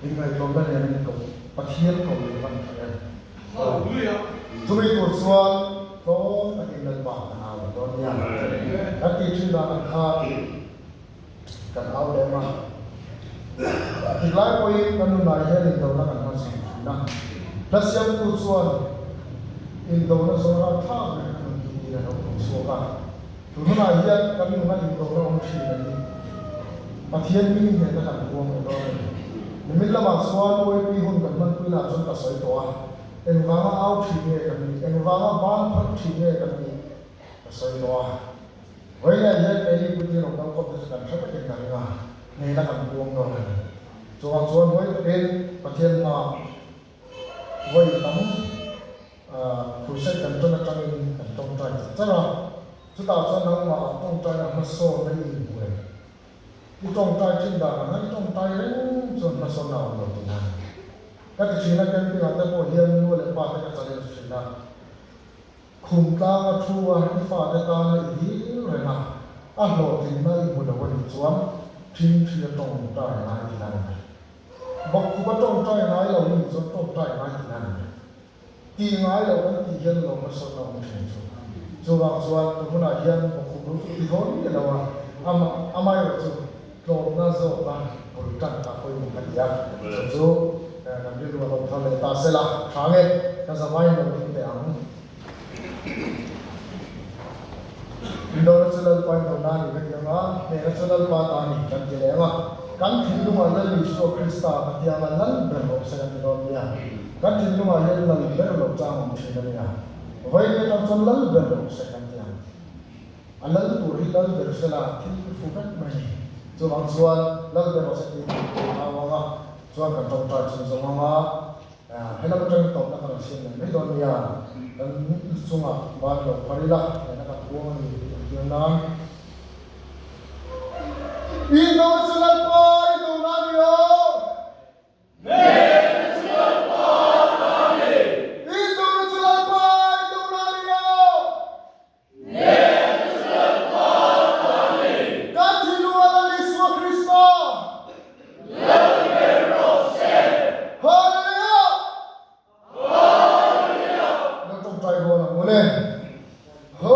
in ngai tom da ne ko pathian ko ni man thane tu mi tu suan ko ta in dal ba na wa don ya ta ti chin da na kha kan au le ma ti lai ko in kan nu na he ni do na kan ma sang na plus yang tu suan in do na so ra tha na kan ti ra ho so ka tu na ya kan nu na in do na om chi na ni pathian mi ne na kan ko mo do nimit lama suan oi pi hun kan man pi na chon ka soi to a en wanga au thi nge kan ni en wanga ban phan thi nge kan ni ka soi to a hoi la ye ke ni pu ti no kan ko ta kan thap ke kan nga nei na kan buông do chuan chuan hoi en pathian na hoi tam khu sai kan to na tang in kan tong trai chara chu ta chuan nang ma tong trai na ma so na ni bu i tong trai chin da na i tong trai ren chuan na so na lo tu na ka ti china kan pi ata ko hian nu le pa ta ka chale china khum ta thu a i fa ta ta na i re na a lo tin na i bu da wa ni chuan thin thia tong trai na i na bok ku ba tong trai na lo ni chuan tong trai na i na ti ngai lo kan ti hian lo ma so na mo chen chu chu wang chuan tu na hian bok ku lu ti ho ni lo wa amai ro chu lo na zo na bul tan ta koi mo kan ya chu nam di lu lo tha le ta se la tha nge ka sa mai lo ti te ang Indo national point of nani begyanga ne national pa tani kan jelema kan thindu ma la Yesu Krista atianga lan berlo sa kan do ya kan thindu ma len lan berlo chang mo thina ya vai ne tam son lan berlo sa kan ya alal tu ri lan bersela thin fu kan mai chu wang chuan lan berlo sa ti awanga chuan kan tong ta chu zo ma hena ba tang top na kan sin ne do ya kan sunga ba lo parila na ka buang ni Nam Indo national point do nani national point nani Indo national point do nani national point nani continua la Yesu Cristo liberose hallelujah hallelujah no tong tai ho na mole ho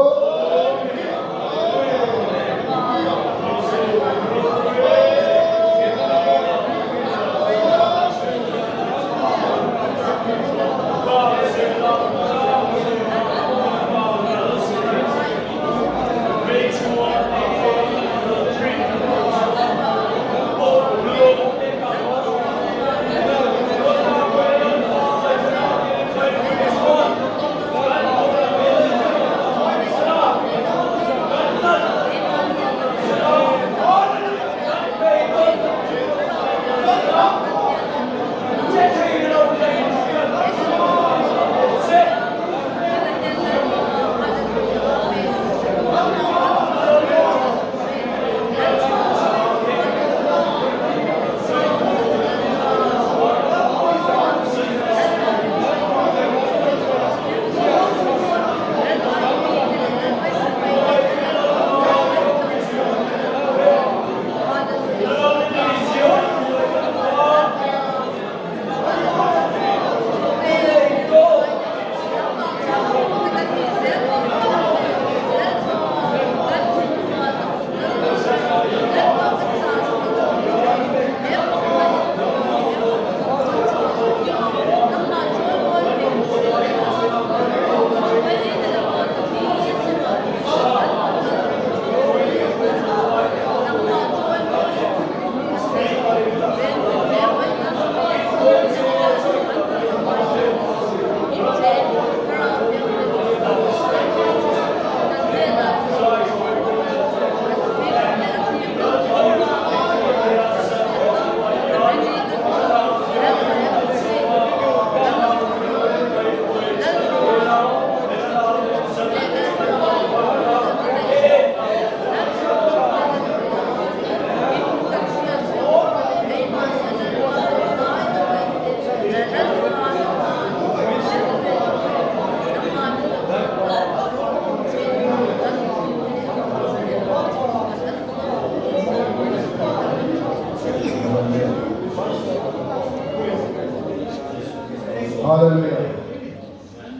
Hallelujah.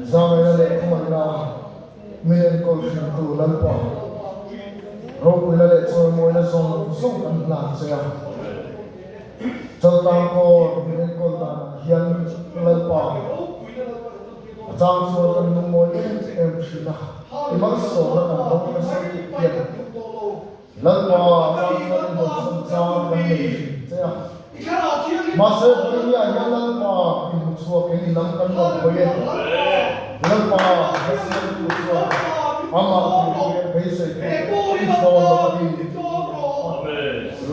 Zamay le kumana milen kol tu lalpa. Rob le so mo na song kan na saya. Tentang ko milen kol ta hian lalpa. Jang so kan nu mo em sina. Imang so na kan dong na sa tiyan. Lalpa jang so kan jang kan ni saya. Masa dunia yang lalpa ibusuak ini langkan berbayar. Lalpa hasil ibusuak amal berbayar besar. Ibu lagi.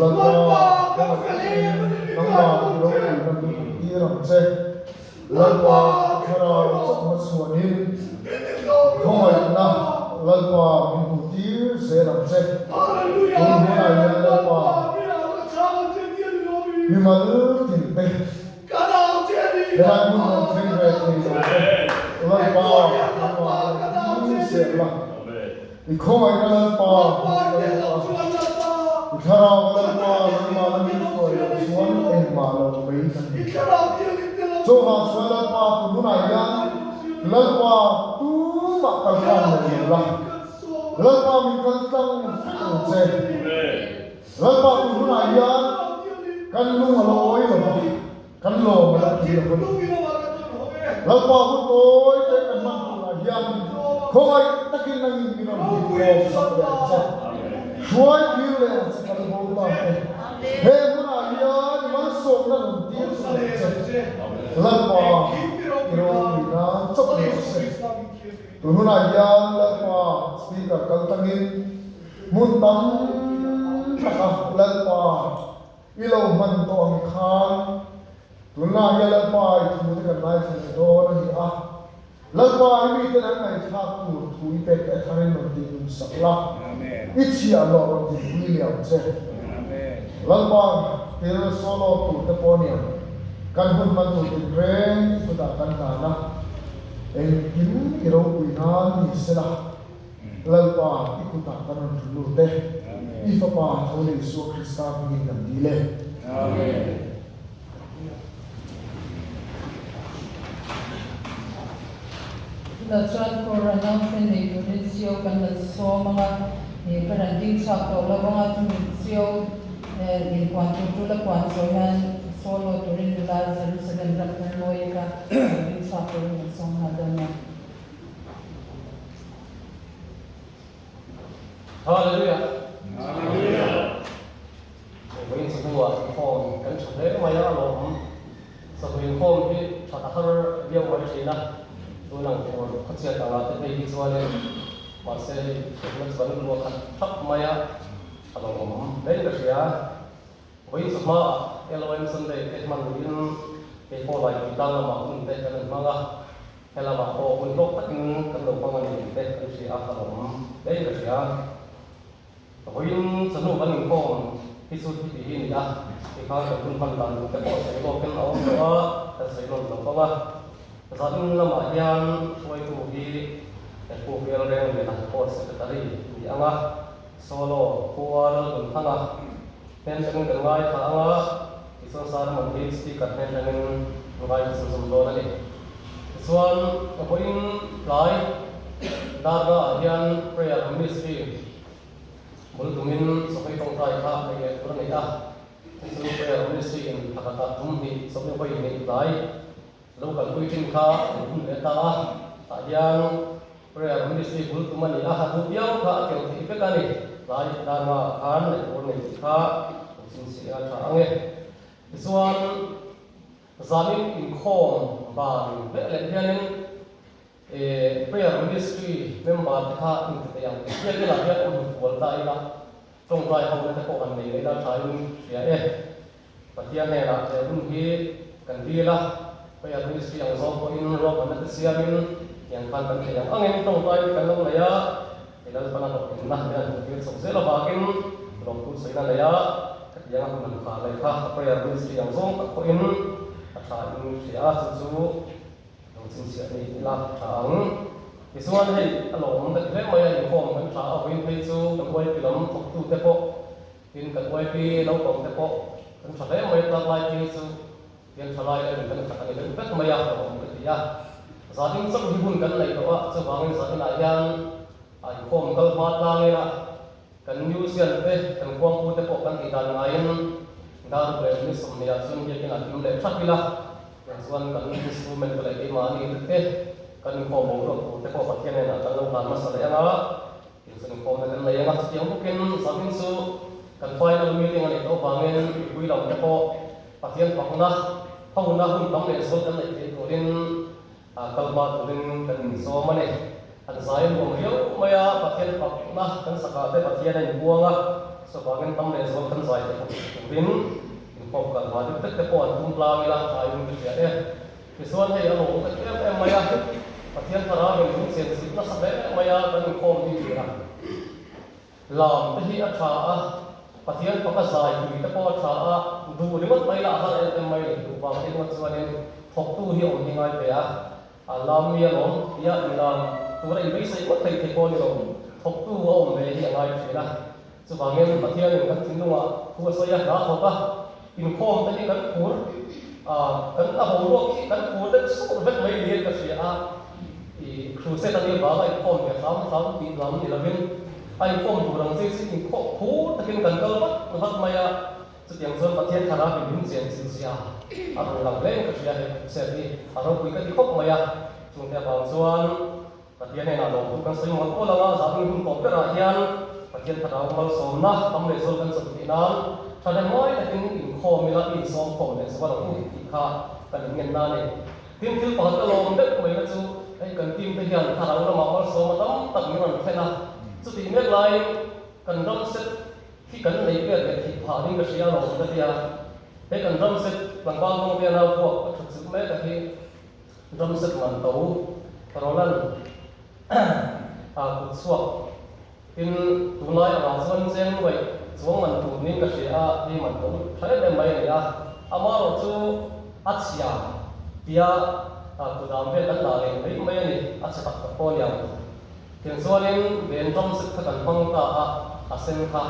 Lalpa nama berbayar nanti irang seh. Lalpa cara masuknya kau na lalpa ibutir serang seh. Dunia yang lalpa Bimalu tinpe. Dalam mulut tinpe lalpa serla. Ikoma lalpa ikara lalpa lalpa lalpa suan malam baikan. Coba lalpa tunaya lalpa tu bakal lalpa lalpa mikantang se lalpa tunaya kan lu ngaloi lo kan lo malaki lo lalpa ko toy te kan man la hiam khoi takin nang minam ko sa suai le kan bo ta he muna ya man so na ti lalpa ro na chok ni se tununa ya lalpa speaker kan tangin mun tam taka lalpa ilaw man to ang khan tunna ya lalpa itu kan nai sa do na hi lalpa mi tan nai tha tu thui pe ka tharin no din sakla amen ichi alo di william che amen lalpa pero solo tu te ponia kan hun man tu ren tu ta kan na en kim iro kuinan ni sela lalpa ikuta kan tu te Ifa pa Holy Yesus Kristus mengingat dile. Amen. Lacuan korana pene Indonesia kan laso mga peranding sakto labang Indonesia di kuantum tu la kuantum yan solo turin dula Jerusalem la perloy ka peranding sakto ng song hadana. Hallelujah. Với sự hùa phong cảnh sự thế mà nhớ lộn sự huyền phong thì cho ta hơn nhiều mọi chuyện đó tôi năng phong phát triển tạo ra cái gì cho nên mà sẽ nó vẫn luôn thấp mà nhá alors đấy là gì á với sự mà Elohim Sunday cái mà mình cái phong lại kita là mà mình cái mà là hay là mà phong mình tốt tất cả đồng phong mình cái gì á alors đấy là gì á với sự nỗ lực mình phongที่สุดที่ดีนี่นะที่เขาจะคุณพันธุ์ต่างแต่พอใช้ก็เป็นเอาเพราะว่าแต่ใช้ลงเพราะว่าตอนนี้เราหมายยันช่วยผู้ที่แต่ผู้ที่เราเรียนเนี่ยนะพอสกัดอะไรอย่างว่าโซโล่ผู้ว่าเราเป็นทั้งอ่ะเป็นทั้งกันไว้ทั้งอ่ะที่ส่วนสารมันเป็นสติกัดเป็นทั้งไว้ส่วนสมดุลนั่นเองส่วนผู้ยิ่งหลายดารายันพระยามิสตีMulu tumin sampai tongkai kah ni orang ni dah. Sesuatu yang mesti yang kata tumhi sampai kau ini lagi. Lalu kalau kuitin kah, pun leta tak yang orang mesti mulu tuman ni hatu yang kah yang tipe kali. Lagi dharma kan orang ni kah mesti ada angin. Sesuatu zalim inkom baru. Belajar prayer ministry member ta in te yang dia ke la dia on full ta ila trong rai hong te ko kan nei la thai ya patia ne la te un hi kan di la prayer ministry yang zo ko in ro kan te sia min yang kan te yang angin trong rai kan lo la ya ila pana ko in na ya ke so se la ba kin ro ku se na la ya yang aku man ka lai kha prayer ministry yang zo ko in ta in sia su chính xác này là tháng cái số này là lồng đặc biệt mà những phòng mình trả ở bên phía sau các quay film phục vụ thế bộ in các quay phim lâu còn thế bộ mình trả đấy mà là lại phía sau yang salai dan kan kata ni kan maya ko ketia zating sak hibun kan lai ko a chawangin zatin ayan ai khom kal mat langena kan news yan te kan kwang pu te ko kan idan ngain dar ble ni somnia sun ye kin atim le thakila yang suan kan instrument ko lai ma ni te kan ko bo ro te ko pathian na kan lo kan masala ya nga in sun ko na kan lai nga ti ang bukin zatin su kan final meeting ani to bangin kui lam te ko pathian pakuna pauna hun tam le so kan lai te torin kalma torin kan so mane an zain ko riau maya pathian pakuna kan saka te pathian ai buanga so bangin tam le so kan zai te torin in ko kan ma te te ko an tum pla ila ai un te ya ke so an hei alo ka te maya pathian thara ge ni sen sit na sa be maya kan ko ni ra lam te hi a tha a pathian pakasai ni te ko tha a du ni mat mai la ha te mai du pa te mat chuanin thok tu hi on ni ngai pe a lam mi alom ya lam tu ra i sei ko thei te ko ni ro thok tu om me hi ngai pe la chu bangin pathian ni kan tin lunga ku so ya na thoka in khom te ni kan khur kan a ho ro ki kan khur te su vet mai ni ka sia a i khru se ta ni ba lai khom ya sam ti lam ni lavin ai khom tu rang se si ko khu takin kan kal vat maya chu tiang zon pathian thara bi min chen sin sia a ro lang leng ka sia he se ni a ro pui ka ti khop maya chung te bang chuan pathian he na lo tu kan sing ko la za bi hun ko ka ra hian pathian thara mal som na am le zol kan chu ti na thada moi takin in khom mi la in som khom le so ra ku ti kha kan ngen na ne tim til pa ka lom de mai na chu ai kan tim te hian thara la ma mal som tam tak mi ran thena chu ti mek lai kan ram set khi kan nei pe le thi pha ding ka sia lo ka tia he kan ram set lang ba ngong pe na ko ka chu me ka hi ram set man to rolan ku suak in tunai a chuan chen wai chuang man tu ni ka sia ni man to thai de mai ya ama ro chu achia tia tu dam pe kan la le mai mai ni acha ta ko ya tiang chuanin ben ram set ka kan hong ta a sen kha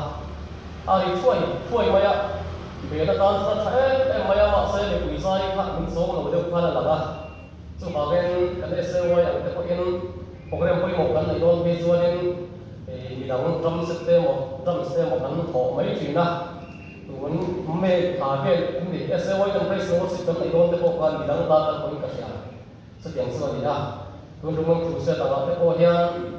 ai thuai maya be na tan sa thai maya ma se le ui sai kha min so no de phala laga chu ba ben kan se wai ang te ko in program poi mo kan don be chuanin mi dang drum set te mo kan tho mai thi na tuan me tha ke ni se wai kan price no sit kan don te ko kan mi dang ta kan poi ka sia so tiang so ni da tuan rumang tu se ta te ko hian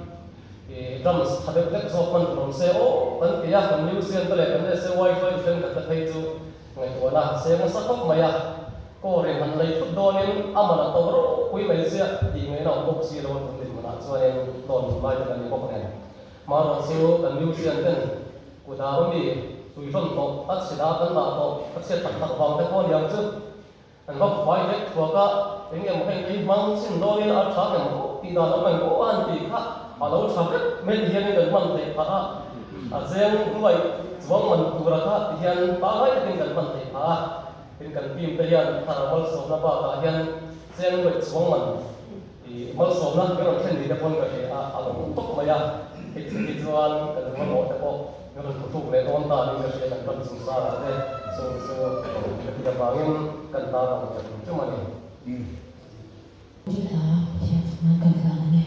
drums thade tek so kan rom se o kan tia kan new sen tale kan se wifi fen ka thai chu ngai to na se ma sa thok maya ko re man lai thut donin amana to ro pui mai sia ti ngai na bok si ro tu ni mana chuan don mai ta ni bok ne ma ro siu kan new sen ten ku da ro mi tui ron to at sida kan da to at se tak tak wang te ko yang chu an bok vai dek thua ka engem hei ei mang sin donin a tha ne mo ti da na mai ko an ti kha alo thak men hian kan man thei pha a zeng ruai chuang man tura kha hian pa hai takin kan man thei pha tin kan pim te hian thara mal so na ba ka hian zeng ruai chuang man i mal so na ke ron thlen ni te pon ka he a alo tok maya ke chuan kan man mo te po ngon thu le don ta ni ka he kan pan sum sa ra te so ka bangin kan ta ra ka chu mani Chúng ta sẽ cần làm này.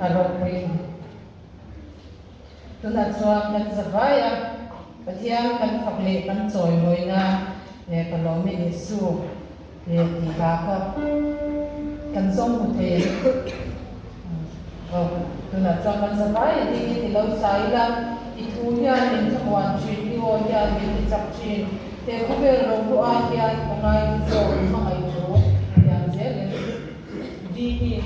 arokwing. Tuna chuan kan zavaya pathian kan fakle kan choi moina kalomi Yesu ti ha ka kan song muthe tuna chuan kan zavaya ti lo saila itu ya nin thwan chi ti o ya ni chak chin te ko be ro ru a ya kangai zo ma ai ro ya zel di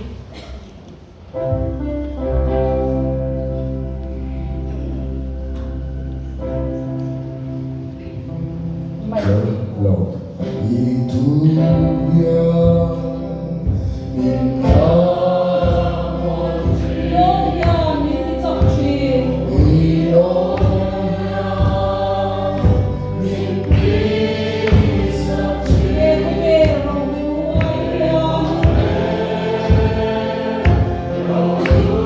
Lord, itu yang minta Oh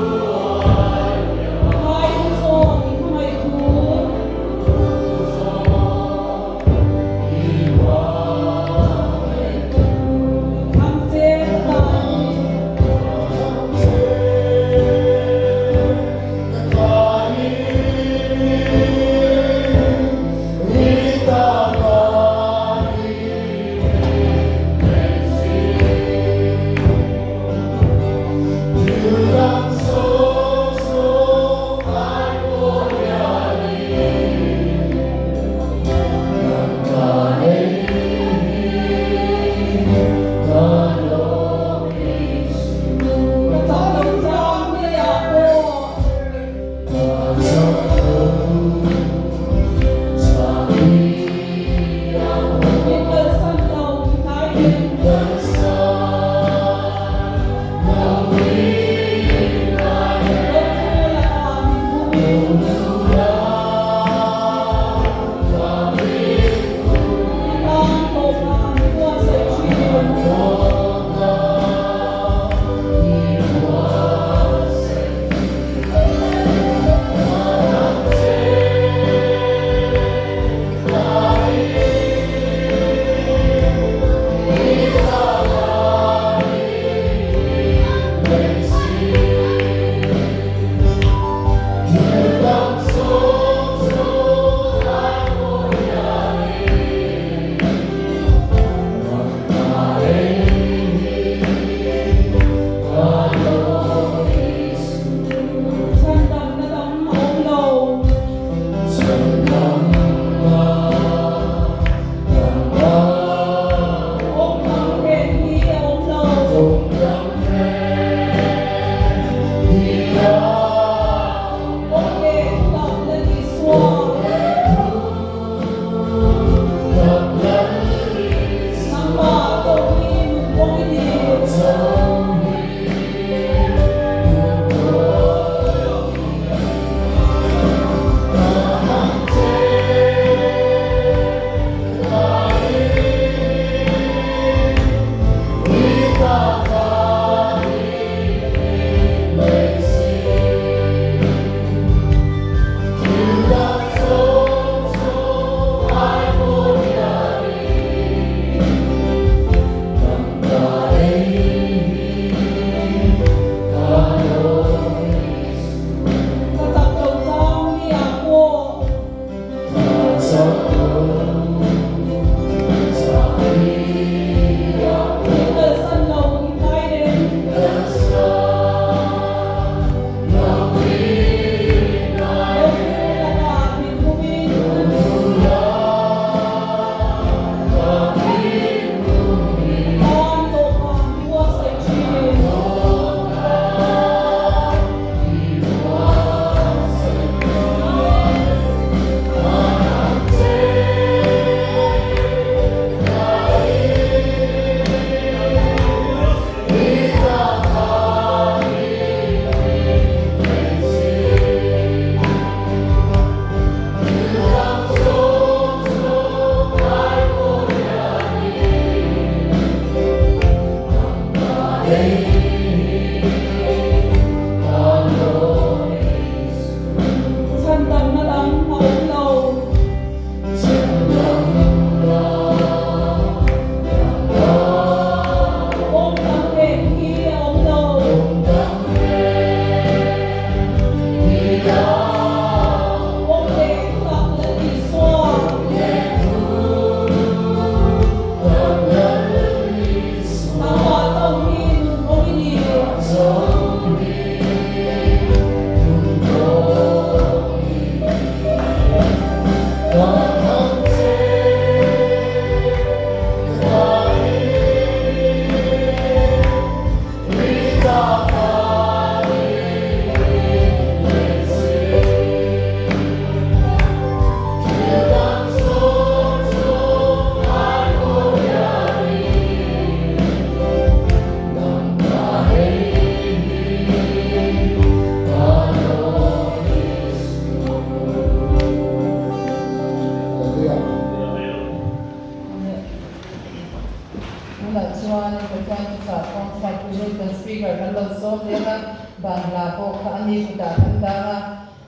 kan lo so lenga ban la ko kha ani ku ta thanda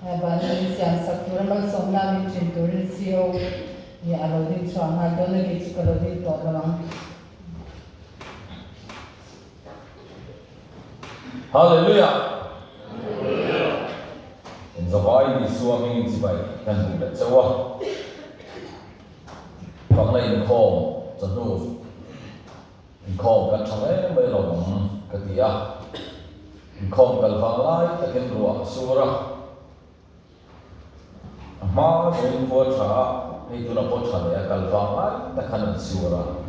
ban ni sian sak tur mal som na mi chin turin sio ni alo din so ha don ke chi ko din to lang Hallelujah. In the Bible, suami si bai kan buat sewa. Fakna in kom jadu, in kom kan changai melong ketia, in kom kalfalai takin ruah surah. Ma in pocha itu na pocha ya kalfalai takan surah.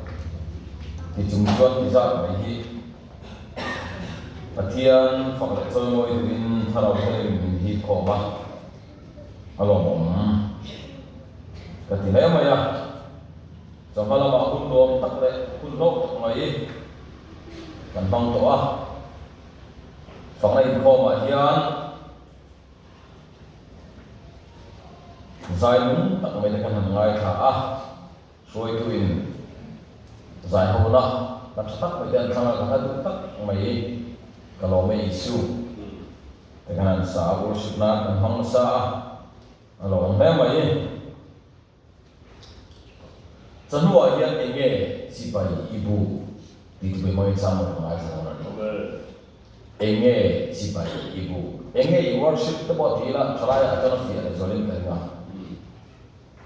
Di jumjuan bisa bagi. Patian fakna semua itu in harau ini di koma. Alom ketia maya. Sama lama kun dom tak le kun dom mai kan bang toa fangai ko ma hian zai mun tak mai kan ngai tha soi tu in zai ho na tak tak mai dan sang ka tu tak mai kalau mai isu dengan sa worship na kan bang sa alo mai Semua yang ingin sipai ibu di memang sama dengan saya. Ingin sipai ibu, ingin worship tempat dia celaya atau nafian zolim kerana.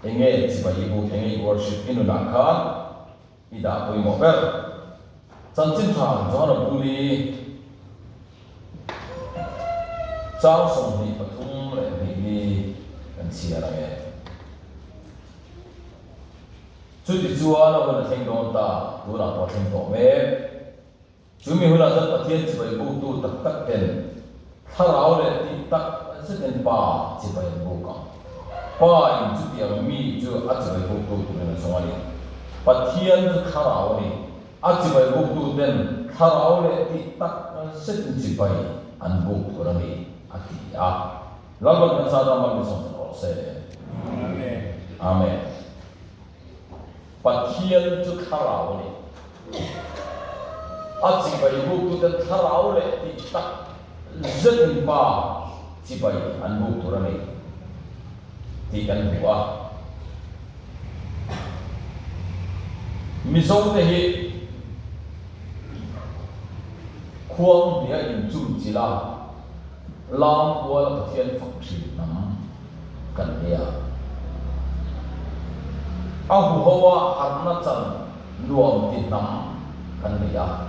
Ingin sipai ibu, ingin worship ini nakkan, tidak boleh mobil. Jangan cakap jangan buli. Jangan songhi patung ini dan siarannya. Jadi jual orang yang tengok ta, orang apa tengok me. Cumi hula zat patian cibai buku tak tak ken. Harau le tak seten pa cibai buku. Pa in jadi yang mi ju cibai buku tu dengan semua ni. Patian tu harau ni, cibai buku dan harau le tak seten cibai an buku orang ni ati ya. Lalu kan sadar mahu disonsor saya. Amen. Amen. Patian tu karau ni, cibai buku tu karau le tak zedpa cibai anbu tu rani, tikan buah. Misal ni, kuang dia injum cila, lam kuala patian fakir nam kan dia. Aku hawa harna can luam tinam kan dia.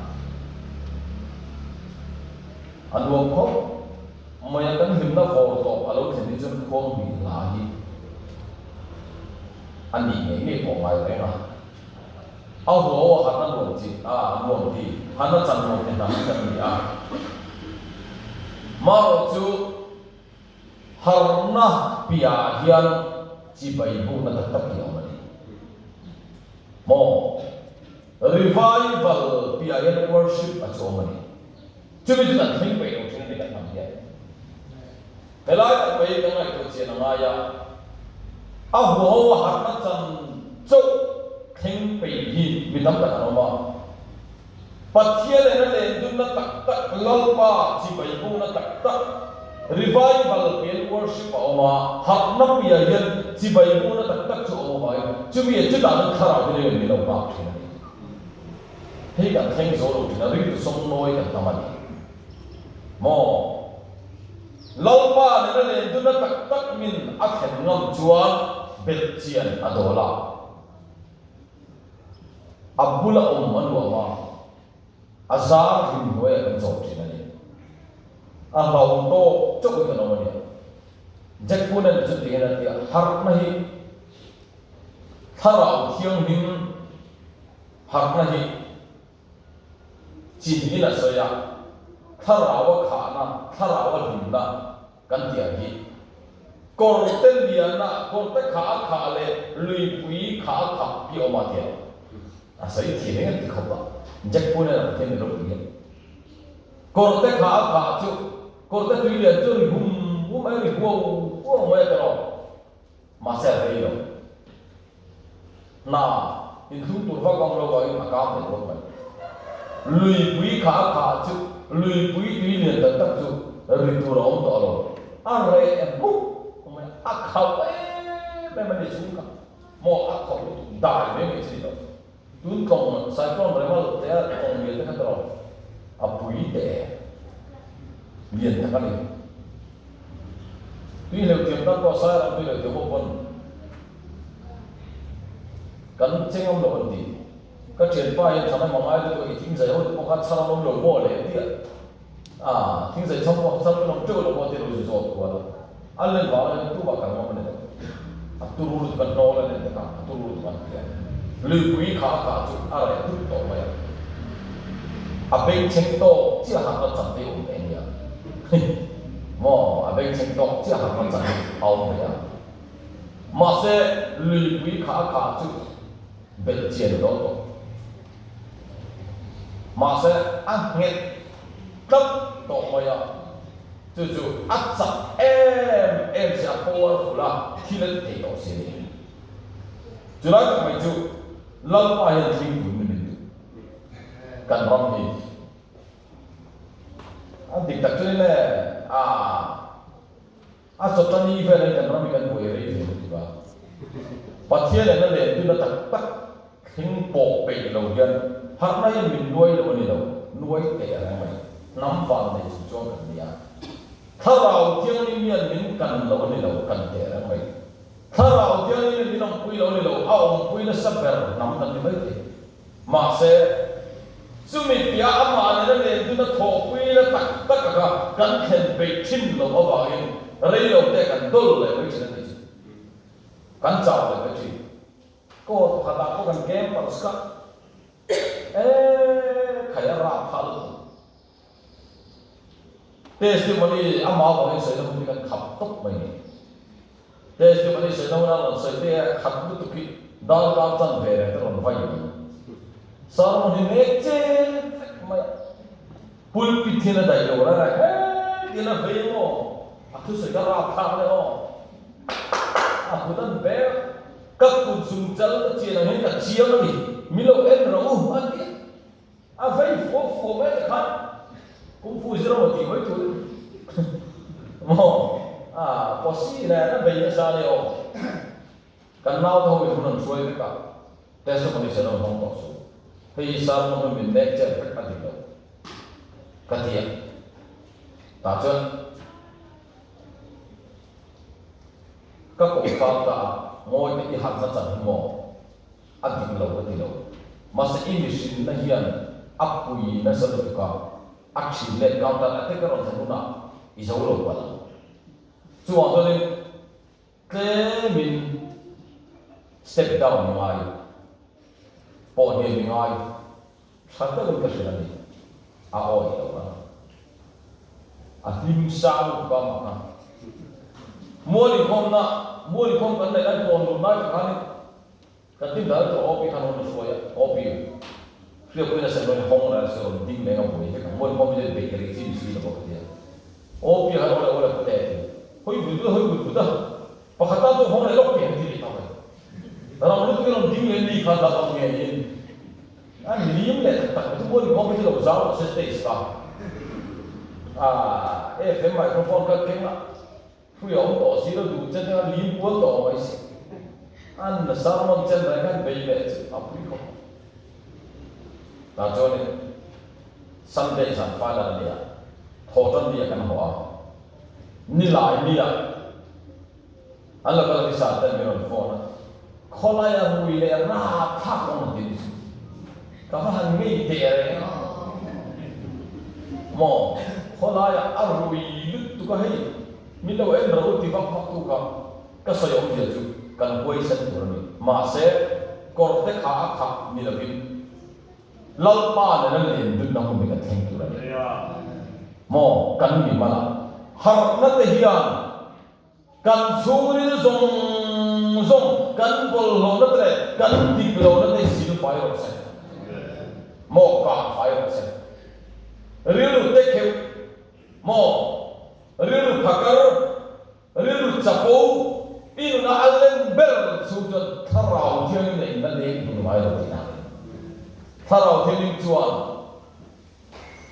Anuam ko, mayakan himna foto alau tendijan kuang bilahi. Ani ini kong mai renga. Aku hawa harna luam tin, luam tin, harna can luam tinam kan dia. Maroju harna piahian cibai bu na tetap dia mani. Mo revival piayan worship aco mani. Cumi tu tak hingga itu cumi tidak nampak. Belai tak baik dengan itu cina ngaya. Ahu harna can cok hingga ini bidam tak nama. Patian ene le na tak tak lalpa cibai bu na tak tak. Revival pian worship oma harna piayan cibai bu na tak tak cok oma. Cumi itu tak nak karau dia ni lalpa. Hei kan heng zoro na ring tu song noi kan tamani. Mo lalpa ene le na tak tak min akhen ngam jual betcian adola. Abula manwa azar himwe kan zoro ni. Ahau to cok itu namanya. Jakpunan jadi nanti harap nahi, harap tiang him, harap nahi. Cini nak saya, harap kana, harap himna, kan tiagi. Korten dia nak, korten kha le, lui pui kha piomatia. Asal itu ni kan dikau. Jakpunan nanti merok dia. Korten kha tu. Korte tu dia tu hum ai hum mai tero masa reo na in tu tur fa kong lo ai akam ne lo mai lui bui kha chu lui pui tui liền tận tắc chu ritu ra ông tỏ lo are em múc mà khẩu ấy bên mình đi xuống cả mò khẩu đại với mình gì đó tuấn công sai con rồi mà thế công việc thế đó pui để liền thế cái này tuy liệu tiềm năng có sai là tuy liệu tiềm một phần cần tranh ông lộ gì các chuyện qua hiện sáng nay mong ai tôi thính giải hội có các sao ông lộ bỏ lệ tiệt thính giải trong một sao ông chưa lộ bỏ tiệt rồi rồi qua đó anh lên vào lên tu bạc cả mà này tu rule kan no lên đấy cả tu rule kan kia lưu quý khá cả chút à lại tu tổ mày bên chính to chỉ hàng con chẳng tiêu này nhỉ mò bên chính to chỉ hàng con chẳng ông này mà sẽ lưu quý khá chút bên chiến đó mà sẽ ăn hết tất tổ mày chú ắt chặt em sẽ powerful là khi lên thể độ xe này chú nói với mày chú lâm ai hiện thiên của mình cần rong gì định đặt cho nên là cho cho đi về đây cần rong cần quay về rồi chú ba bắt thiên này nó để tôi đã tắt hình bộ bể đầu tiên hôm nay mình nuôi đâu này đâu nuôi để ở mày nắm vào để cho cần gìถ้าเราเที่ยวนี้มีอันนี้กันเราเนี่ยเรากันเจอไหมถ้าเราเที่ยวนี้มีน้องคุยเราเนี่ยเราเอาคุยแล้วสับเปร์น้ำกันไม่ได้มาเสียสุมิตยาอามาเนี่ยเนี่ยดูน่าทอคุยแล้วตักกันเห็นไปชิมเราเอาไว้เรื่องเราแต่กันดุเลยไม่ใช่นั่นเองกันเจ้าเลยก็จริงก็ขนาดก็กันเกมปัสกัดใครราพาลุtestimony amma ba ni sai dum kan khap top mai ni testimony sai dum na sai te khap tu ki dal dal chan ve re to vai ni sarmoni ne che mai pul pithina dai lo ra tina ve mo atu se ga ra pha le o dan be kap ku zum chal che na ni ka chiao ni milo en ro an ti vai fo me khan cũng phu zero một tí mấy tuổi, có gì là nó về như sao đấy ô, cần nào thôi mình không làm xuôi với cả,แต่สมัยเสนาห้องต่อสู้ที่สามมันเป็นเด็กเจ็บกันดีแล้วกันที่ตาจนก็กบฟ้าตามวยที่หันมาจากหัวอันดีแล้วกันดีแล้วมาสิ่งนี้สิ่งนั้นยันอับปุยนั่นสนุกกันaksi let counter attack orang semua isau lo pala cuma tu ni kemin step down mengai poni mengai satu pun kesulitan ni awal itu kan atim sang apa macam muli kom kan lepas pon rumah kan ketim dah tu opi kan orang suaya opiเรื่องนั้นเสร็จแล้วห้องเราเสร็จแล้วดิ้งเลยเอาไปที่ข้างบนห้องไม่ได้เบรกอะไรที่มีสิ่งต่างๆเนี่ยโอ้พี่ฮะเราก็ได้เฮ้ยบุตรพอขัดตั้งตัวห้องเราล็อกเปลี่ยนที่นี่ทำไมเรารู้ตัวเราดิ้งเลยดีขัดตั้งตรงนี้อันนี้ยิ่งเลยแต่ทุกคนห้องไม่ใช่เราจ้างเซสเตสต์FM ไมโครโฟนก็เก่งละผู้ยอมต่อสิเราดูจะได้ลิ้นปวดต่อไว้สิอันนั้นสามวันเจนอะไรกันไปเลยอัพพิคตาโจนี่สันเดย์สันฟ้าแล้วเนี่ยโทษจนเนี่ยกันหัวนี่หลายเนี่ยอันนั้นก็วิสาเต็มไปหมดฟอนคนอะไรหุ่ยเลยราทักมันดิก็ว่าหันไม่เตะเลยมอคนอะไรหุ่ยลึกตุกให้มิโลเอ็นเราที่ฟังตุกก็สยองเดียวจุกันป่วยเส้นตัวนี้มาเสกกอดเตะขาขับนี่ละพิมเราป้าเนี่ยนั่นเองดูน้องมีกันแทงตัวเลยมอกันมีมาละหากนั่นเฮียนกันสูงนี่ส่งกันบอลลงนั่นเลยกันตีบอลนั่นเลยสิลไฟร์เซ็นมอกาไฟร์เซ็นเรื่องเด็กเขียวมอเรื่องพักการเรื่องจับปูอีนุ่นอัลเลนเบลสุดจนทาราวเที่ยงนี่นั่นเองดูไฟร์ที่นั่นถ้าเราเที่ยวจวน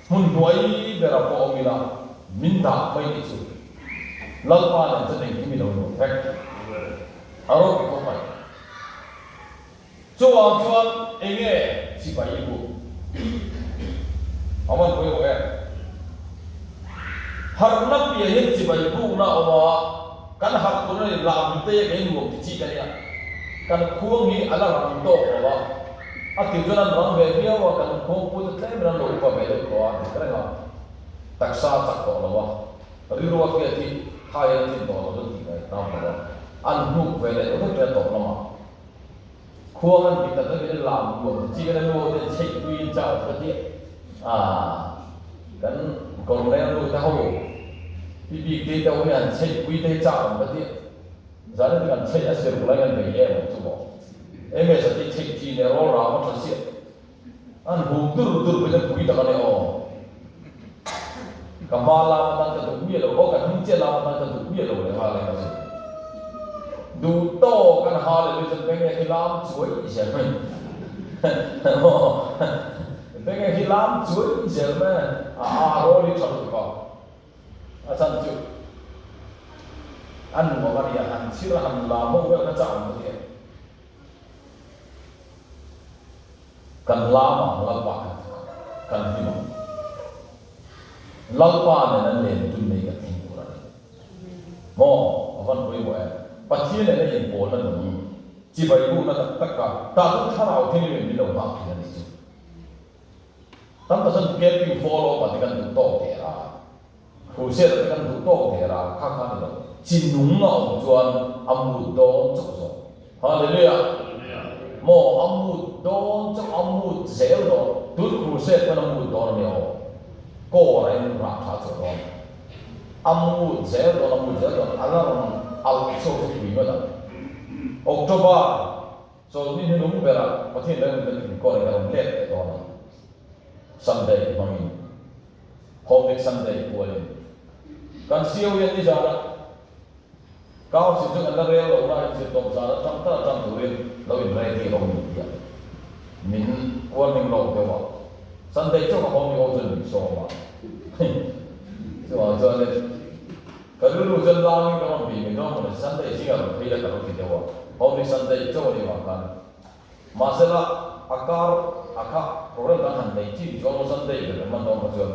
mun nuai bera ko omila minda mai ni chu lalpa na chân ki mi lo no thek aro ko pai chuan enge si pai bu aman ko yo har na pi hin si pai bu na owa kan har ko na lam te ke mo ti chi kan ya kan khuang ni ala ram to owa a ti jonan ram ve via wa kan ko pu te tlem ran lo pa ve lo ko a kra nga taksa tak ko lo wa ri ro ke ti hai ti to lo ti kai ta ma an nu ve le to te to lo ma khuang an ti ta te lam ko chi kan lo te chei wi chao ka ti kan ko le lo ta ho bi bi te ta ho yan chei wi te chao ka ti za le kan chei a se ro la kan ve ye mo chu bo em ấy sẽ đi chơi chi này rồi ra mà thật sự anh buồn từ bây giờ quý ta cái này cầm ba la mà ta tự quý rồi, có cả những chuyện la mà ta tự quý rồi để hà lên cái gì, đủ to cái hà lên bây giờ bên cái làm chuối gì vậy, bên cái làm chuối gì vậy, rồi đi chọn được không, anh chịu, anh mua cái gì anh chỉ là anh làm một cái chọn một cái kan lama lalpa kan hima lalpa ne nan len tun nei ka thing pura mo avan koi mo pathie ne yin pol na nu chi bai bu na tak ka ta tu tharau thing ni mi lo ba ki ni chu tam ta san camping follow pa ti kan tu to te ra khu se ti kan tu to te ra kha kha ni lo chin nung na om chuan amu do chok so hallelujah mo amut don trong amut zel do tut khuset kan amut don ne o ko ren ra tha cho don amut zel do alarm al so to bi ma da october so ni ne nung bera pathin dan kan ko ne kan let do na sunday mangin home sunday pualin kan siu yan ni jara cao sự cho người ta reo lâu nay sự tổng giá trăm ta trăm tuổi lâu in này thì không được mình quan mình lâu thế mà sân đây cho các con mình ôn mình so mà cho nên cái lúc dân lao như các con bị mình nói mà sân đây chỉ là bây giờ các con thì đâu hôm nay sân đây cho đi vào kan masalah akar program kan hành này chỉ cho nó sân đây để mà nó mà chưa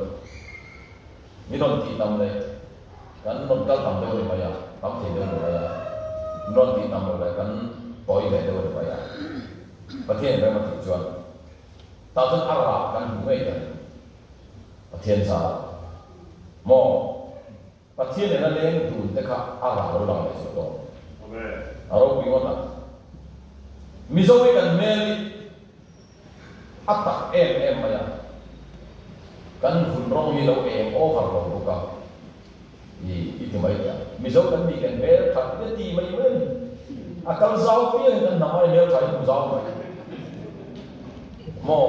mình nói thì tầm này kan non kal tam đâu mà ya tam thì đâu mà ya non thì tam đâu kan poi về đâu mà ya pathian về mà thì chuan ta chân ara kan hung ei kan pathian sa mo pathian ne na leng tu te kha ara lo dang le so to amen aro bi wona mizowi kan meli atak em ma ya kan fun rong hi lo em over lo ka itu baiknya. Misal kan bikin bel, tapi ti mai men. Akal zau pia kan namai bel cai zau mai. Mo,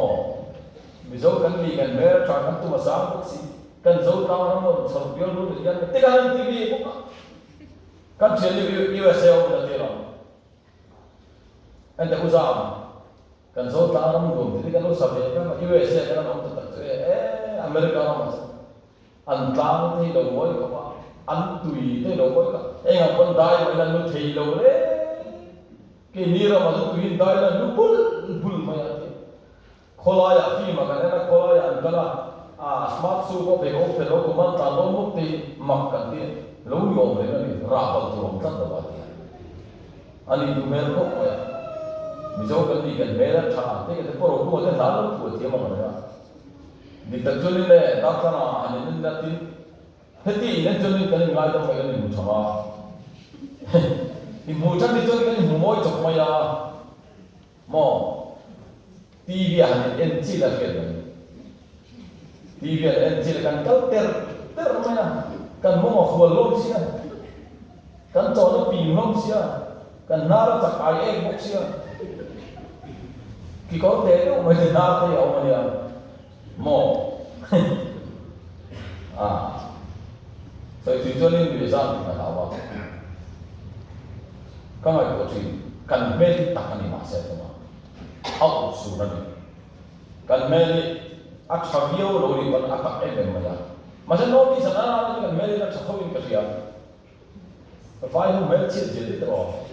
misal kan bikin bel cai kan tu masam boksi. Kan zau tahu nama serbiol dulu dia. Tiga hari TV buka. Kan channel USA udah tiram. Ente uzam. Kan zau tahu nama dulu. Jadi kan lu sampai kan USA kan nama tetap Amerika nama. Antang ni lo boy kapa. Anh tùy thế đâu có em học con đai mà là nó thì đâu đấy cái ni ra mà nó tùy đai là nó bul mà vậy khoai à phim mà cái này là khoai à cái là smart su có thể có mà ta nó mất thì mặc cái gì lâu nhiều rồi nó đi ra vào tủ lạnh rất là bát anh đi mua mấy cái vậy ví dụ cái gì cái mấy cái thà thế cái pro cũng có thể làm được của thế mà cái đi tập cho nên là đáp ra là anh nên là tin thế thì nên cho nên cái này ngay trong cái này một chồng thì một trăm thì cho nên cái mỗi chục mấy à mò TV anh em chỉ là cái này TV anh chỉ là cái câu ter mấy à cái mò phù lông xia cái cho nó pin lông xia cái nara chắc ai em bốc xia khi có thế đâu mà thì nara thì ông mà đi mò所以最主要呢，就係三年嘅頭啊。今日個最近咩啲特嘅你話聲㗎嘛？歐數嗰啲近咩啲 a thavio lo ri ban a ka em maya masa no ti sana na kan mel na thawin ka ria vai no mel chi je de ro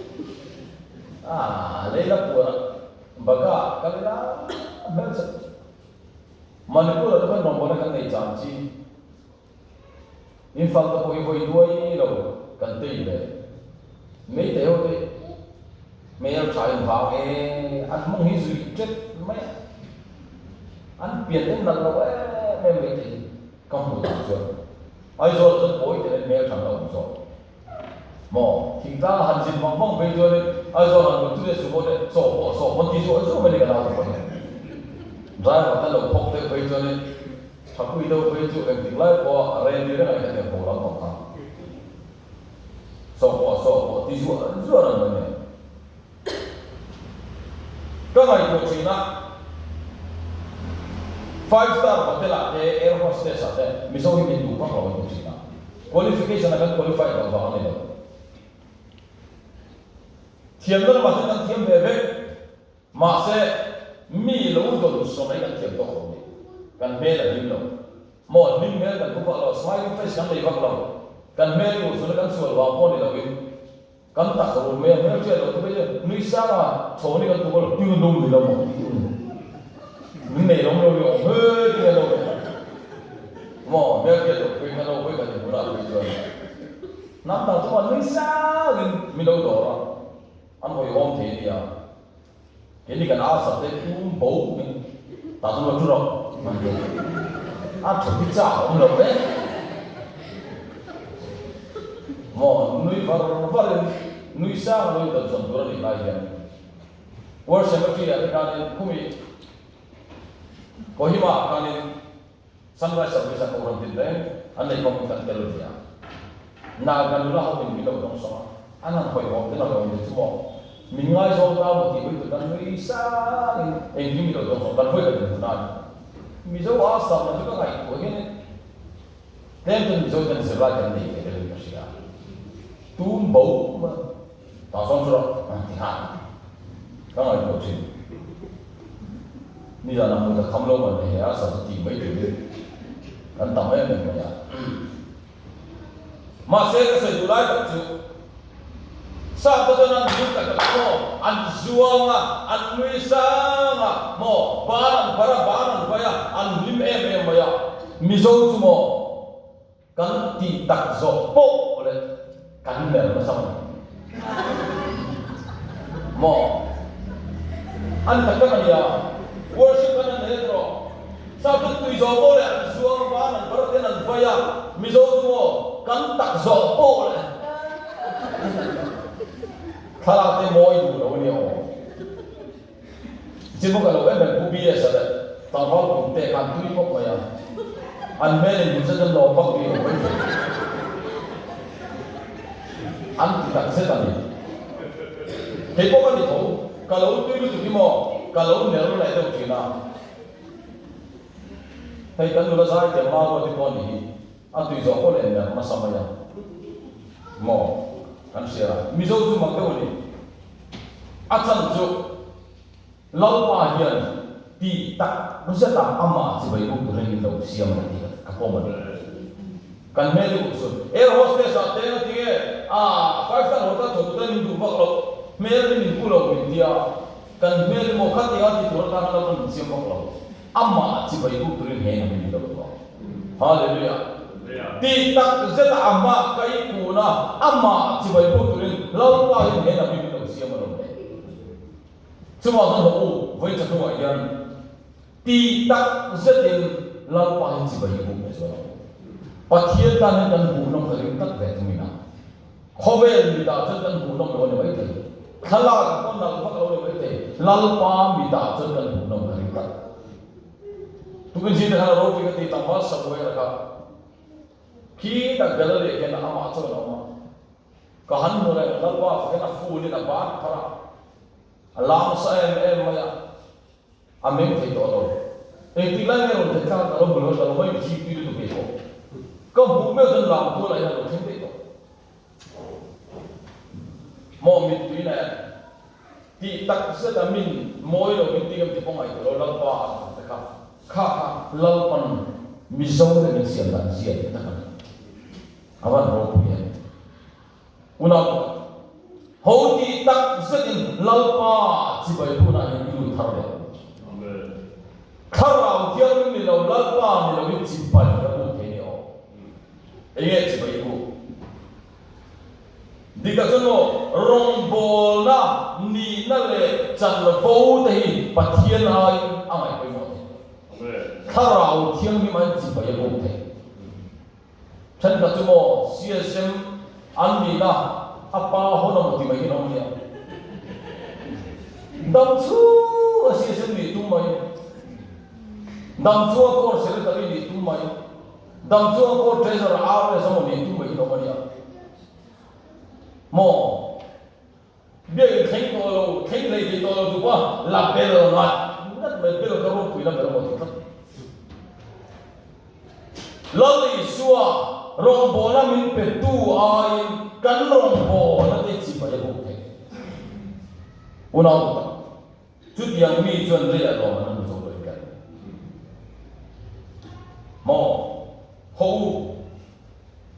leila pura baga kalila mel sa manipur da no bona kan nei cham chi in fact ko i voi duai lo kan te le me te ho te me al chai va e an mong hi zui chet me an pian den dal lo me me te kom pu ta cho ai zo zo boi te me al chang lo zo mo thi ta han jin mong mong be jo le ai zo han tu de su bo de so mon ti so me le ka la ko ne ra wa ta lo pok te be jo le Aku itu baju yang tinggal ko rendir na ka ko la ko ka so ti ju ra na ka mai ko china 5-star hotel air hostess ate miso hi min du pa ko china qualification akan qualify ka ba ne thiam na ma kan thiam ve ma se mi lo do so mai kan thiam to kan mel a lim lo mo lim mel kan ko lo smiling face kan le vak lo kan mel ko so kan sual wa po ni lo win kan ta so mel che lo to be nui sa ma so ni kan to lo tu no ni lo mo ni ne lo lo yo he ni lo mo mel che lo ko kan lo ko kan ni la ko jo nam ta to nui sa mi lo do ra an ho yom the dia ke ni kan a sa te tu bo ni ta so lo tu ro chuẩn bị trả ông lộc đấy mò nuôi vào nuôi sang nuôi tận dụng đó để lại hiện world cemetery là cái này cũng bị có hi mà cái này sunrise service là công tin đấy anh này không cần cái gì à nào cái đó là mình bị đâu trong số anh làm phải học cái nào làm được chứ mò mình ngay sau đó một thì bây giờ đang nuôi sang em chỉ bị đâu trong số cần phải cái gì nào mizo wa sa na ka kai ko ne tem tu mizo kan se ra kan ni ke le ka sia tu bo ma ta son ro ti ha ka ngai ko chi ni la na mo ta kham lo ma ne ya sa ti mai de kan ta mai ne ma ya ma se ka se julai ka chu sa ko na ni ka ka ko an zuanga an luisa mo baran baya an lim em maya mizo tu mo kan ti tak zo po ole kan mer ma sam mo an ta ka ya worship kan ne ro sa tu zo po le an zuanga baran ten an baya mizo tu mo kan tak zo po ole khala te moi du lo ni o chỉ một cái lối bên khu bia sao đấy, tao nói cũng tệ hẳn tuy một cái anh mê lên những dân lò bắc bia của mình, anh thì đặt sẽ làm gì? Thế có cái gì thấu, cái lối tuy lúc cái mò, cái lối nếu nó lại đâu chỉ nào, thấy cái lối ra thì mà có thì con gì, anh tùy gió có lên mà sao mà mò, anh sẽ, mi dâu chú mặc cái gì, anh chẳng chú lau pa hian ti tak nó sẽ làm ama chỉ vậy cũng được nên đâu xiêm này thì các con mình cần mấy lúc rồi air hostess à thế thì five star hotel cho tụi mình đủ vợ rồi mấy đứa mình cũng lâu mình đi cần mấy đứa một khát thì tụi nó đang làm xiêm vợ rồi ama chỉ vậy cũng được nên mình đâu hallelujah ti tak sẽ làm ama cái cụ na ama chỉ vậy cũng được nên lau pa hian là mình đâu xiêm rồi chúng ta nói với chúng tôi là ti tak rất là lâu qua chỉ bởi vì bây giờ và thiên ta nên cần bù nông thời tất về chúng mình nào khó về mình đã rất cần bù nông rồi vậy thì khá là con nào phát rồi vậy thì lâu qua mình đã rất cần bù nông thời tất tu kan sini hal roh kita ti tambah sebuah raka kita galere kena amat so nama kahan mulai lâu qua kena full ni nampak para alam saya maya amin thấy đó rồi thì tí lại nghe rồi thấy sao nó bự hơn nó mấy chi phí được cái gì có bố mẹ dân làm tôi lại là nó không biết đó mò mình tuy này thì tắc sẽ là mình mỗi lần mình tìm thì không ai rồi lâu qua phải không kha lau pan mizong le siam dan sia ta kan awan ro pu ye una hoti tak zetin lau pa chi bai bu na ni lu thar le kharau thiam ni lo lau pa ni lo bi chi pai da bu ke ni o ye chi bai bu dikatono rombol na ni na le chan vo te hi pathian ai amai pai mo kharau thiam ni man chi bai bu te chan ka chumo CSM an ni na apa hono mo ti mai no ni dam chu CSM ni tu mai dam chu ko secretary ni tu mai dam chu ko treasurer ar sa mo ni tu mai no ma mo bia khen to lo khen lai to lo tu pa la belo na nat me belo ka ro pui na belo mo tu loli suwa rong bo na min pe tu ai kan rong bo na te chi pa ya bo te una ta chu tiang mi chuan le ya lo na mu so lo ka mo ho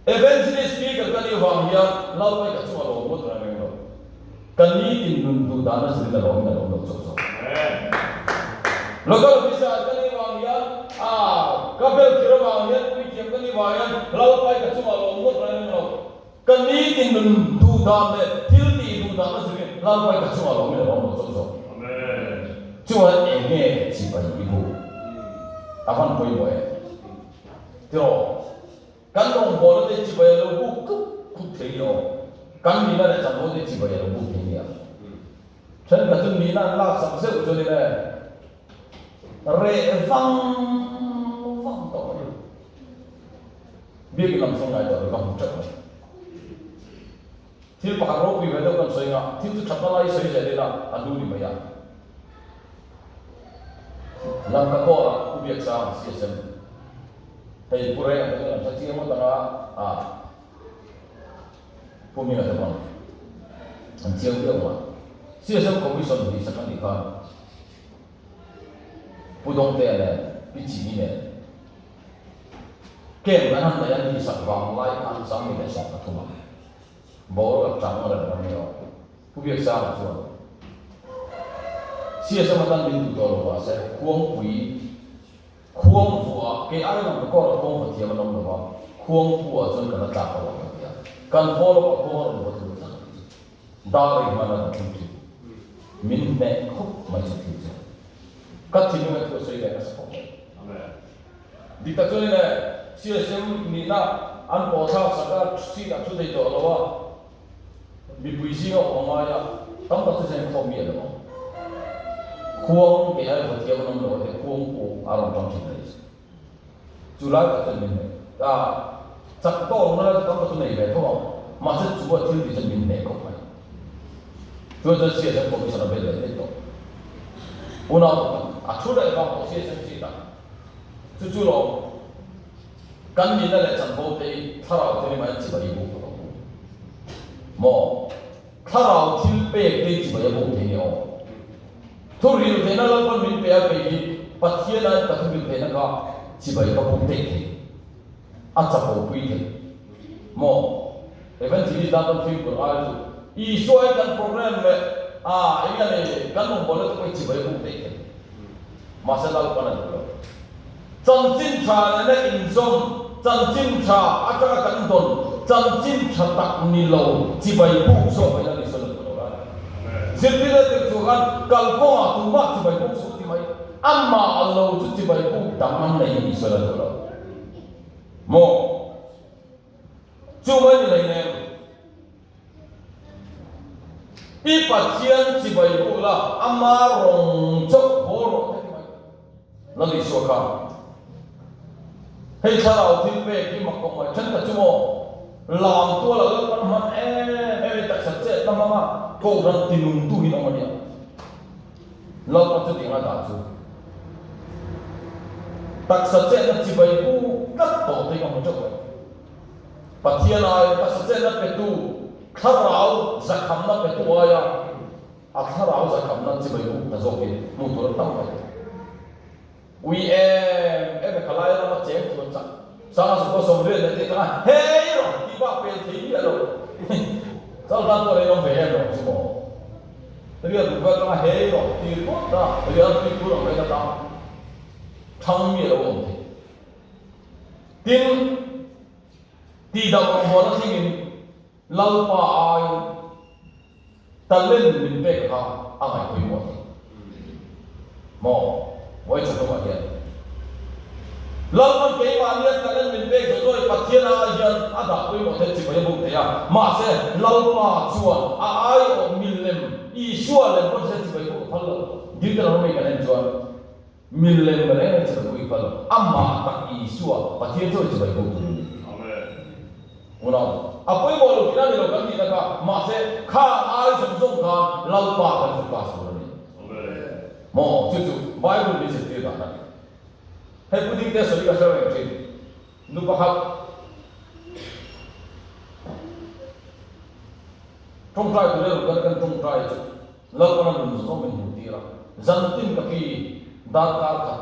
eventually speaker kan ni wang ya lau pai ka chu lo mo tra me lo kan ni tin nun tu da na sri la lo so so local officer kan ni wang ya kabel kira wang ya pi tiam kan ni wang ya lau pai ka chu lo mo tra me lo kan ni tin nun tu da me til ti tu da na sri lau pai ka chu lo mo so so amen chuan enge chi pai ibu avan poi boy tio kan rong bo le chi bai lo bu ku thei yo kan ni na le chan bo le chi bai lo bu thei ya chen ka chung ni na la sam se u cho ni le re vang to bi ki lam song ai do ka mu cha thil pa ro pi ve do kan soi nga thil tu thapa lai sei je le la adu ni ma ya lam ka ko la ku bi sa CSM hey pure ang sa chiya mo tanga pumi na naman ang chiya ko ma CSM commission ni sa kanila pudong te ale pichi ni ne ken manan na yan ni sa wang lai an sam ni sa katuma bor at tang na na niyo pubi sa so CSM tan din to lo sa kuang pui khuông phùa cái ai làm có là khuông phùa thì mà nông được không khuông phùa cho nên là trả vào cái gì cần phô là khuông là một thứ gì đó là mà là thứ gì mình mẹ khóc mà chỉ thứ gì các thứ này tôi sẽ lấy cái sao đi tới chỗ này CSM ni na an bỏ thao saka si đã chú thấy đó là bị bùi xí ở ngoài ya tao có thể xem không biết được không khuông cái ai vật kia nó nổi thì khuông của aron trong chuyện này, chủ lại cái chuyện này, chắc to nó là trong cái chuyện này vậy không, mà sẽ chủ yếu thì chuyện mình này không phải, cho nên sẽ sẽ có cái chuyện này đấy đó, una chủ lại vào cái chuyện gì đó, chủ lo, cái gì đó là chẳng có cái thao nào thì mà chỉ phải ibu đó, mà thao nào thì bé cái chỉ phải ibu thì nhiều. Thu riêng thế nào là con mình bây giờ cái bắt hiện là các thứ mình thế nào cả chỉ phải có công ty thế, ăn cháo bò bùi thế, mò, eventually đã có phim của ai rồi, ý xoay cái program này, cái này cái nông bò nó chỉ phải công ty thế, mà sẽ làm cái này được, chân chính trà này in zone, chân chính trà ác cái cán đồn, chân chính trà đặc ni lâu chỉ phải bù số phải là đi số lượng của nó. Jadi dia tujuan kalau tu mak tiba ibu suci mai, amma Allah suci tiba ibu daman lagi Israel tu. Mo, cuma ni lainnya. Ipatian tiba ibu lah, amma rong cok borok. Lalu suaka. Hei cara tiba ki makom mai, centa cuma làm tua là lớp văn hóa em tại sao chết năm mà cô rằng tin nung tu hin ông này lâu nó cho tiếng là đảo chú tại sao chết nó chỉ bởi cô cắt tổ thì không cho vậy và thiên ai tại sao chết nó phải tu khá ráo giặc khăm nó phải tu ai à khá ráo giặc khăm nó chỉ bởi cô là do cái một tổ tâm vậy we em kalai na cheng tu sa sa sa ko som re ne te ka hey ro ti ba pe thi ya lo sa ba ko le no ve lo so mo ri ya tu ba ka hey ro ti ko ta ri ya ti ku ro me ta thang mi lo om thi tin ti da ko mo na sing lau pa ai ta lên min pe ka a mai ko mo mo moi chu ko ma lau man ke ma ni ta lên min pe so rồi pa thiên a yan a da ko mo te chi ba bu te ya ma se lau pa chuan a ai o min lem I shua le ko se chi ba ko phal lo di ta no me ka len chuan min lem ba le chi ba ko I phal amma ta I shua pa thiên so chi ba ko Una, apoi mo lo kina ni lo kan ni ka ma se kha ai som som ka lau pa kan fu ka so ni. Mo chu Bible ni se ti ka na. He pu ding te so ni ka sa wen chi. Nu pa khat. Trong trai tu le lo kan trong trai chu. Lau pa na nu so men hu ti ra. Zan tin ka ki da ka kha.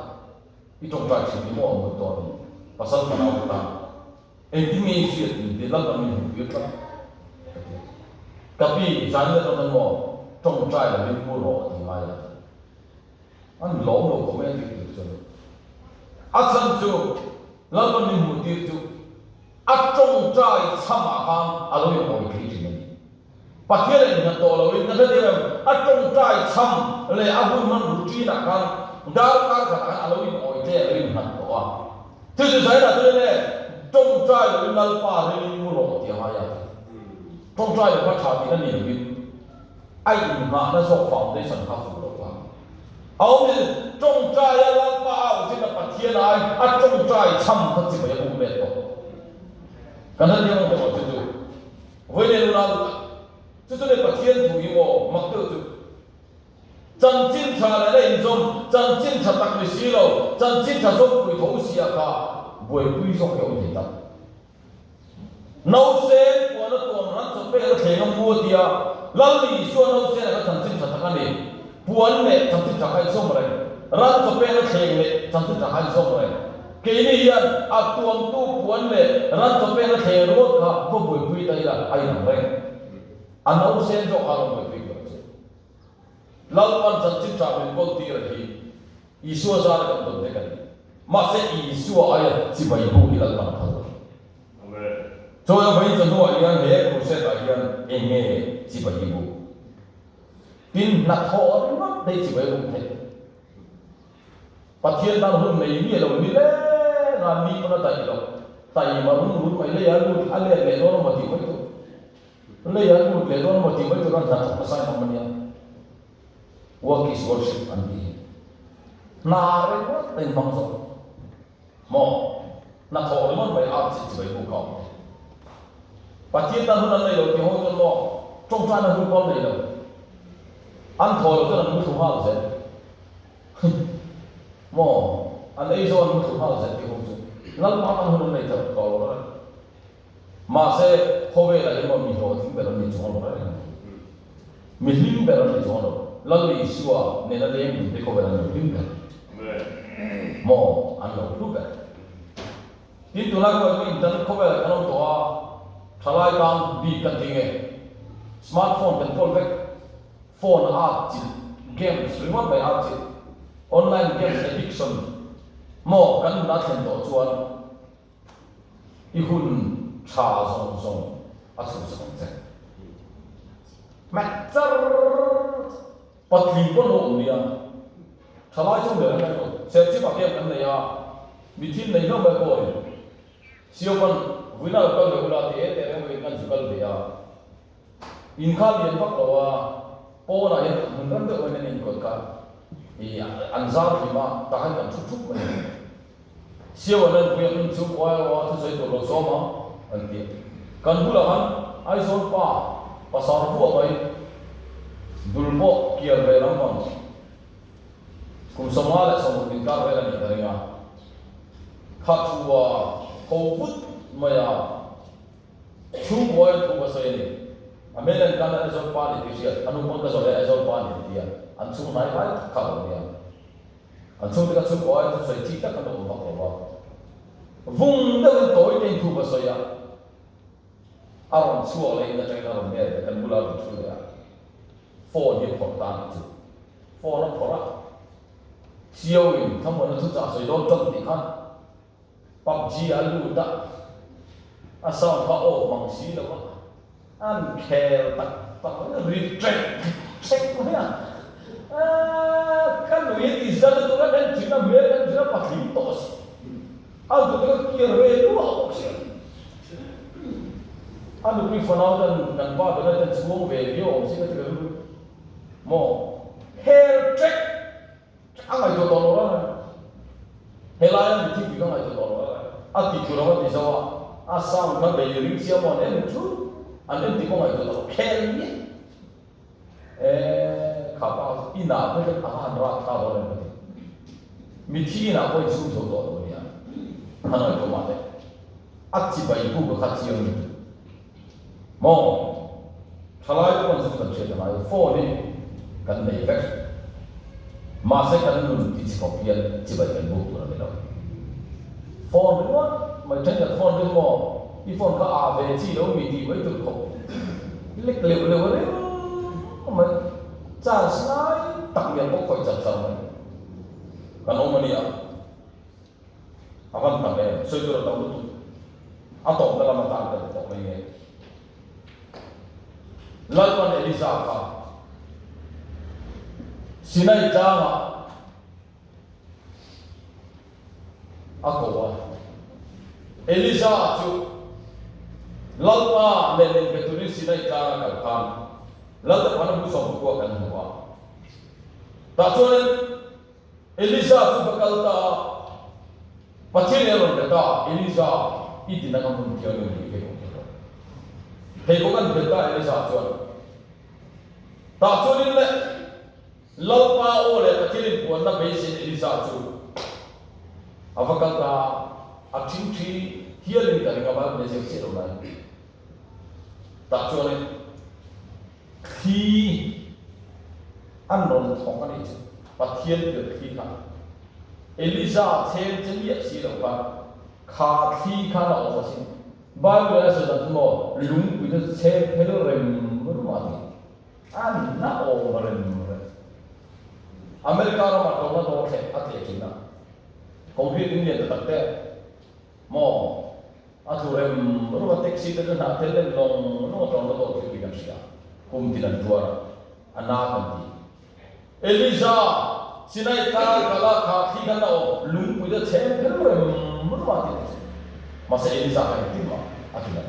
I trong trai chi ni mo mo to ni. Pasal pa na ta. Intimate di dalam kami hidup tapi jangan terlalu mau congcai lebih murah di mana an long komen itu asan tu dalam kami hidup itu congcai sama kan alu yang mau kerja pakai dengan tolong ini kita dia congcai sam le abu man rutin akan dalam kan alu yang mau kerja ini nak doa tu saya nak tu ni trong trai là nal pa ri mu ro ti ha ya trong trai là cha ti na ni bi ai in ma na so foundation ha fu lo wa au ni trong trai ya nal pa au ti na pa thiên ai a trong trai cham ta chi ba ya bu me to kana ni mo to tu với nên là tu tu le pa thiên tu yi mo mak tu tu chân chính cha lại là in trong chân chính cha tak ni si lo chân chính cha so ku thou si ya ka buổi quy xong kiểu gì đó nấu sen của nó tuồng nó chụp về nó thấy nó mua tiền lâu đi xua nấu sen là cái thằng chính thằng này buồn này thằng chính thằng hay xong rồi rắn chụp về nó thấy này thằng chính thằng hay xong rồi cái này yên tuồng tu buồn này rắn chụp về nó thấy nó cả có buổi quy đây là ai làm vậy nấu sen cho ai làm buổi quy vậy lâu ăn thằng chính thằng mình có tiền rồi thì xua ra là cầm đồng đấy cái mà sẽ ý xua ai chỉ phải bù đi là bằng thằng cho nên phải cho nó ai ăn để có sẽ ai ăn em nghe chỉ phải bù tin nát thọ nó đây chỉ phải bù thế phát hiện đang hơn mấy như là như thế là mi nó tại mà muốn phải lấy ăn lấy nó mà thì mới tu lấy ăn nó mà thì mới tu nó thật sai mà mình work is worship and be na rồi quá tên bằng rồi mo na thọ nó phải áp chỉ phải bù cầu và thiên ta hơn này rồi thì hôn cho nó trong trai nó hơn con này rồi ăn thọ rồi tức là muốn thủ hoa rồi mo anh ấy rồi muốn thủ hoa rồi thì hôn cho lắm mà ăn hơn này thật cầu rồi mà sẽ không về là nhưng mà mình rồi thì phải là mình chọn rồi mình linh phải là mình chọn rồi lần này xưa nên là mình để không phải là mình linh phải mo ăn lâu lúc vậy tin tu lai ko internet ko ba kanon to thalai kam bi kan tinge smartphone kan phone vek phone art games remote by art online games addiction mo kan na chen to chuan I hun cha song song a su song che matter patli ko no nia thalai chung le na ko se chi ba game kan ne ya mi thin nei no ba ko siêu con với nào con người là thế thì em mình cần chỉ cần để in khá liền bắt đầu po này mình rất được bên này còn cả thì ăn ra thì mà ta hay cần chút chút mà siêu anh em việc mình chụp qua thứ xây tổ lô số mà anh biết cần bù là hắn ai số pa sao phụ vậy dul bộ kia về lắm mà cùng sống lại sống một tình cảm về là như thế nào khát chua Covid maya chu boy tu pasai ni amelan kana azol pani tisia anu pang kasole azol pani dia an chu nai bai ka dia anh chúng ta chụp coi cho sợi chỉ tất cả đồ vật rồi vùng đâu tối đến thu vào sợi à aron xua lấy nó chạy ra rồi nghe cái bula được xua à phone đi phone tan chứ phone nó phone á siêu in thằng mình nó thực ra sợi đốt tâm thì khăn PUBG alu đã asal kau mang si đâu anh care tak nó retract check mana kan duit izan itu kan dan Cina biar kan Cina pakai tos aku tu kira dulu aku sih aku pergi fanau dan apa benar dan semua video sih kata dulu mau hair check apa itu orang helayan di TV kan itu orang ati kurang di Jawa asam kan beli siapa mana itu anda di mana itu orang hair ni kapal ina pun akan rak kau orang ni miti ina pun isu tu orang ni hana itu mate aci bayi buku hati yang itu mau kalau itu pun sudah cerita lah phone ni kan dah efek masa kan dulu di kopian cibai buku orang ni phone ni macam ni phone ni mau di phone ke AV cilo miti itu kau lek lek mà cha sai đặc biệt có khỏi chặt chặt này còn ông mà đi à akan tanya saya sudah tahu itu atau dalam mata ada tak ini laluan Elisa apa Sinai jama aku wah Elisa tu laluan leleng betul Sinai jama kan lalu mana busuk buku akan buat. Tak cuman Elisa tu bakal tak pacil orang kata Elisa itu nak mungkin ni kita. Hei bukan benda Elisa cuman. Tak cuman le lupa oleh pacil pun nak besi Elisa tu. Apa kata aktiviti healing dari kabar besi ciri orang. Tak cuman khi ăn ngon thong cái này và thiên được khi cả Elisa thêm chân địa gì đâu cả khá khi khá là ổn xin bao giờ sẽ là nó lúng bị nó xe thế nó rèm nó mà đi ăn nó ổn mà rèm America nó mà đâu nó đâu thể ăn thiệt chính là công việc những gì đặc biệt mò ăn thua rèm nó mà taxi nó nạp thế lên lòng nó mà đâu nó đâu thể bị làm gì kum tidak juara anak nanti Elisa sinai kala kaki kan o lung punya cem bermati masa Elisa kan itu akhirnya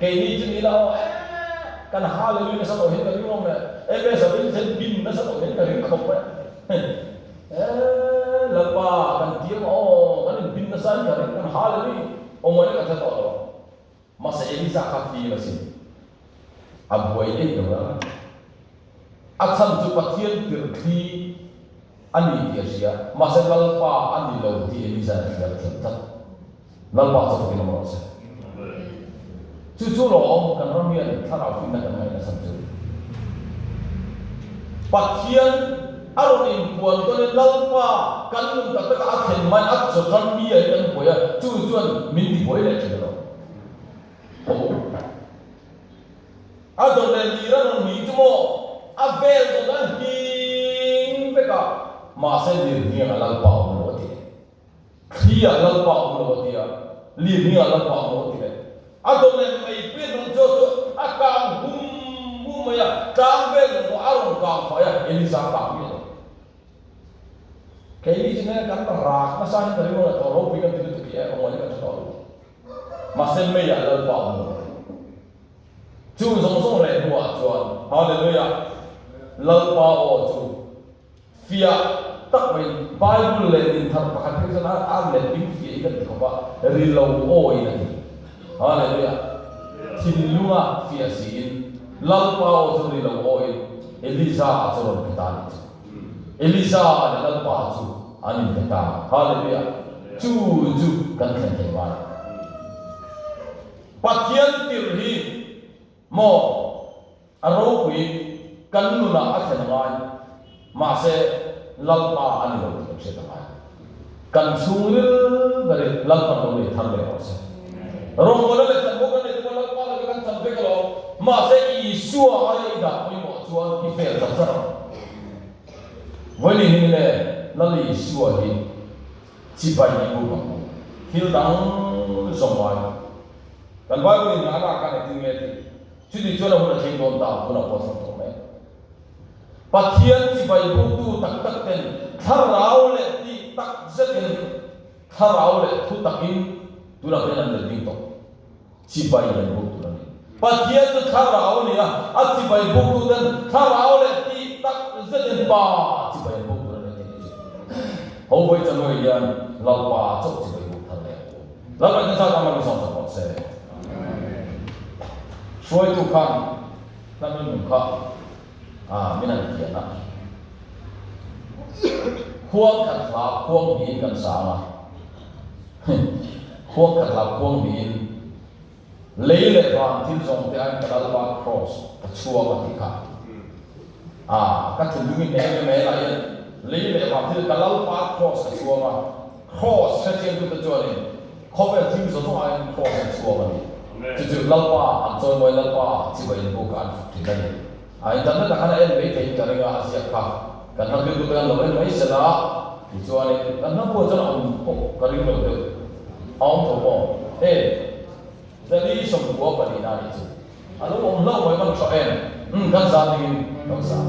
kayak ini jenilau kan hal ini nasa orang yang ngomong biasa ini bin nasa orang yang ngomong lepas kan dia kan bin nasa kan hal ini omongnya kata orang masa Elisa kafi masih abuai ini orang asam cepat tiang terki ani dia sia masa lalpa ani lau di Elisa tidak tertentu lalpa seperti nomor saya cucu loh kan ramian taraf ini kan main asam cucu patian aron impuan tu ni lalpa kan untuk tak akan main akso kan dia kan boya cucuan mindi boya je loh Adon dan liran ni cuma avel tu kan hing beka masa ni alal pau melodi, dia alal pau melodi ya, ni alal pau melodi le. Adon dan mai pun jodoh akam hum ya, tampil tu aron kau faya Elisa kau ni. Kayak ni jenis kan berak, masa ni terima lah orang pikir tidak terkaya, orang ni kan tahu. Masa ni alal pau melodi. 就从送来的话说，哈利路亚，老把我就，via 特为 Bible 来的，他把它变成按来并非一个这个吧，reload oil 的，哈利路亚，听路啊 via 信，老把我就 reload oil，Elisa 就能给打的，Elisa 的老把就安尼给打，哈利路亚，就跟天天玩，把天丢去。 mo arau kui kan nuna akhen ngai ma se lalpa ani lo ti che ta mai kan sung gari lalpa lo ni thar le ose rong ko le tan ko ne ko lalpa le kan tan pe ko ma se i suwa ai da oi mo suwa ki fe ta ta vani ni le lali suwa hi chi bai ni ko ko hil dang song wai kan bai ko ni ala ka ne ting le ti chu di chu la ho na thing don ta ko na po song to me pathian chi bai bu tu tak tak ten tharau le ti tak zatin tharau le thu takin tu la ben an ding to chi bai le bu tu la ni pathian tu tharau ni a chi bai bu tu ten tharau le ti tak zatin pa chi bai bu tu la ni ho voi chang noi yan lau pa chok chi bai bu thar le la ba ni sa ta ma song song se shoi tu kan la men kha minan kia na khuang khát la khuang bin kan sa ma khuang khát la khuang bin lấy lệ vàng thiên dòng thì anh kadal ba cross chua ma ti kha các thùng dung này mẹ lại lấy lệ vàng thì kadal ba cross chua ma cross sẽ trên tu chua này không phải thiên dòng anh cross chua ma đi chứ lau ba anh chơi mới lau ba chỉ phải buộc anh thì cái này internet akan ada lebih dari karena Asia kah karena kita kan lebih baik selah kecuali karena buat jalan untuk karena itu orang tua jadi semua pada itu lalu orang lain memang soal kan saat ini tak sah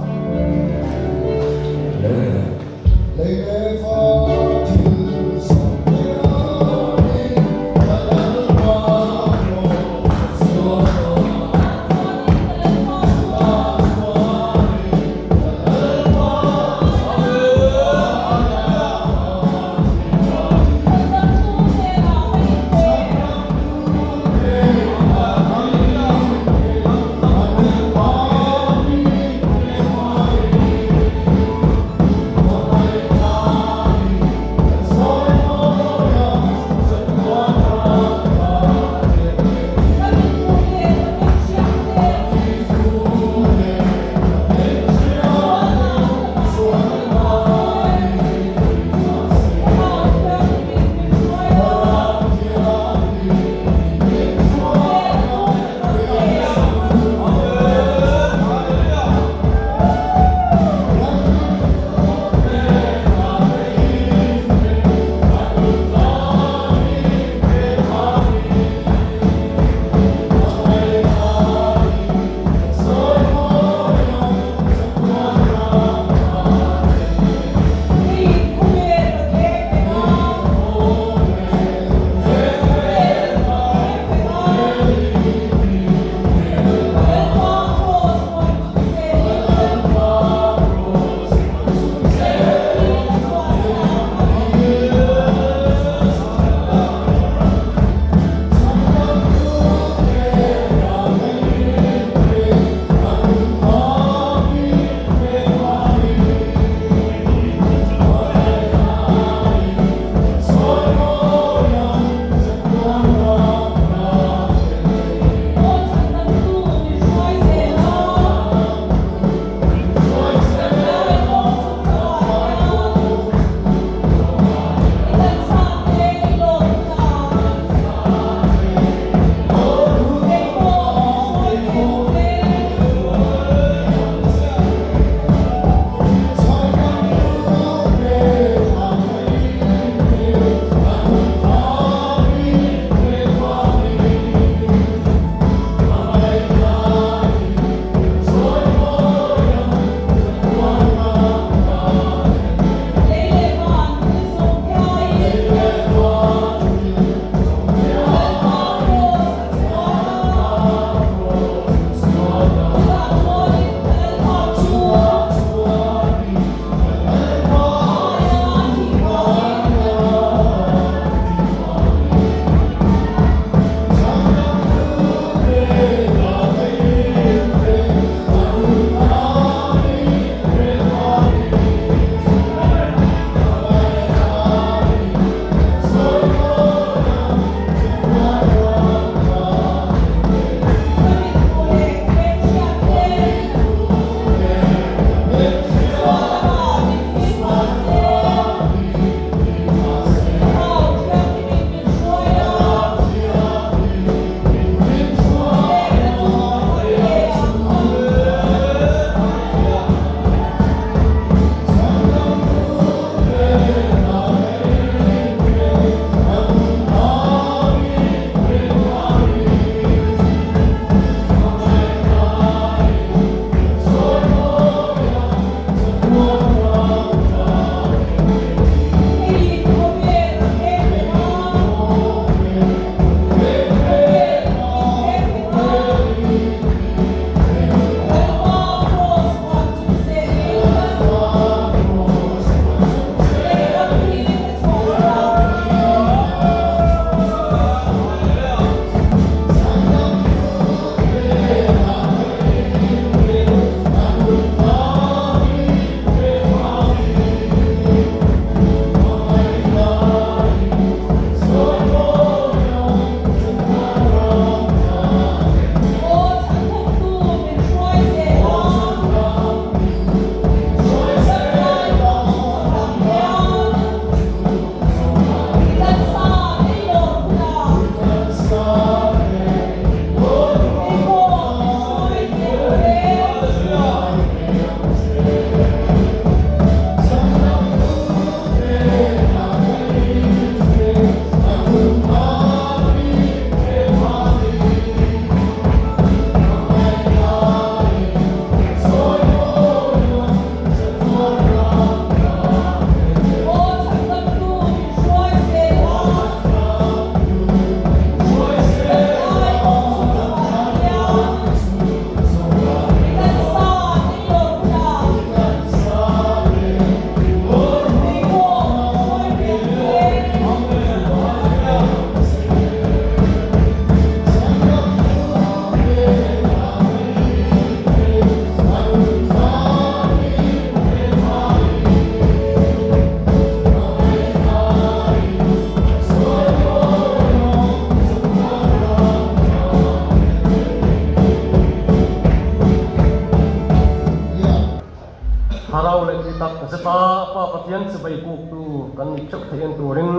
harau le tak zeta pa pathian sebai ku tu kan chok thian turin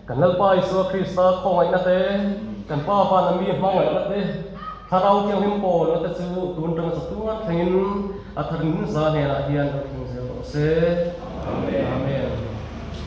kan lalpa isu krista khongai na te kan pa nami mangai na te harau kyang him po na te chu tun tang satunga thengin atharin za ne ra hian thing se amen.